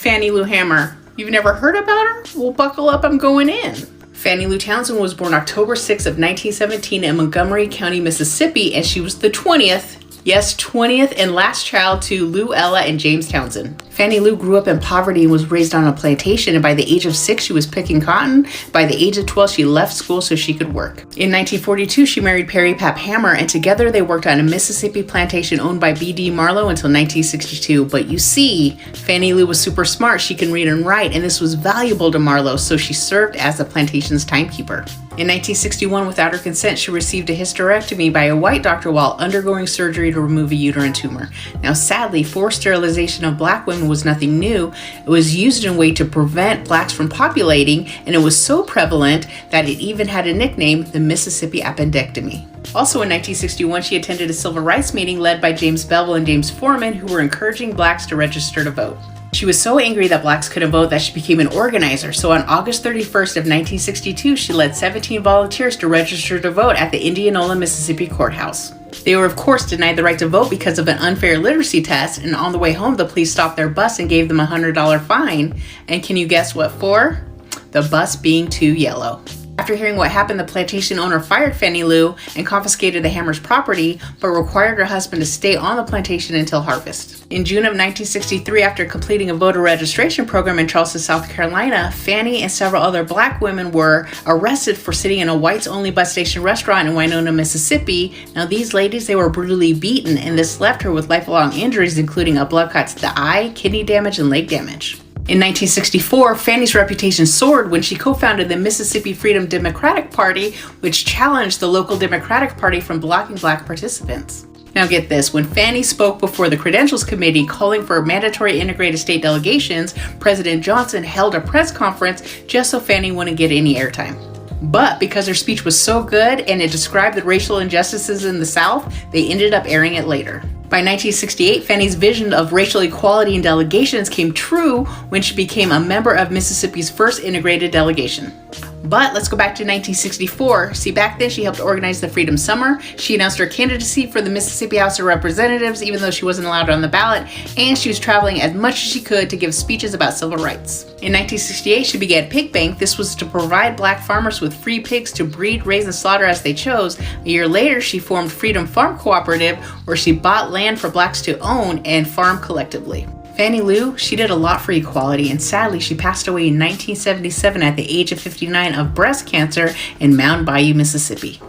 Fannie Lou Hamer? You've never heard about her? Well, buckle up, I'm going in. Fannie Lou Townsend was born October 6 of 1917 in Montgomery County, Mississippi, and she was the 20th and last child to Lou Ella and James Townsend. Fannie Lou grew up in poverty and was raised on a plantation, and by the age of 6 she was picking cotton. By the age of 12 she left school so she could work. In 1942 she married Perry Pap Hamer, and together they worked on a Mississippi plantation owned by B.D. Marlowe until 1962. But you see, Fannie Lou was super smart. She can read and write, and this was valuable to Marlowe, so she served as the plantation's timekeeper. In 1961, without her consent, she received a hysterectomy by a white doctor while undergoing surgery to remove a uterine tumor. Now, sadly, forced sterilization of black women was nothing new. It was used in a way to prevent blacks from populating, and it was so prevalent that it even had a nickname, the Mississippi appendectomy. Also in 1961, she attended a civil rights meeting led by James Bevel and James Foreman, who were encouraging blacks to register to vote. She was so angry that blacks couldn't vote that she became an organizer. So on August 31st of 1962, she led 17 volunteers to register to vote at the Indianola, Mississippi courthouse. They were of course denied the right to vote because of an unfair literacy test, and on the way home the police stopped their bus and gave them a $100 fine. And can you guess what for? The bus being too yellow. After hearing what happened, the plantation owner fired Fannie Lou and confiscated the Hamer's property, but required her husband to stay on the plantation until harvest. In June of 1963, after completing a voter registration program in Charleston, South Carolina, Fannie and several other black women were arrested for sitting in a whites-only bus station restaurant in Winona, Mississippi. Now, these ladies, they were brutally beaten, and this left her with lifelong injuries, including a blood clot to the eye, kidney damage, and leg damage. In 1964, Fannie's reputation soared when she co-founded the Mississippi Freedom Democratic Party, which challenged the local Democratic Party from blocking black participants. Now get this, when Fannie spoke before the Credentials Committee calling for mandatory integrated state delegations, President Johnson held a press conference just so Fannie wouldn't get any airtime. But because her speech was so good and it described the racial injustices in the South, they ended up airing it later. By 1968, Fannie's vision of racial equality in delegations came true when she became a member of Mississippi's first integrated delegation. But let's go back to 1964. See, back then she helped organize the Freedom Summer. She announced her candidacy for the Mississippi House of Representatives, even though she wasn't allowed on the ballot, and she was traveling as much as she could to give speeches about civil rights. In 1968, she began Pig Bank. This was to provide black farmers with free pigs to breed, raise, and slaughter as they chose. A year later, she formed Freedom Farm Cooperative, where she bought land for blacks to own and farm collectively. Fannie Lou, she did a lot for equality, and sadly she passed away in 1977 at the age of 59 of breast cancer in Mound Bayou, Mississippi.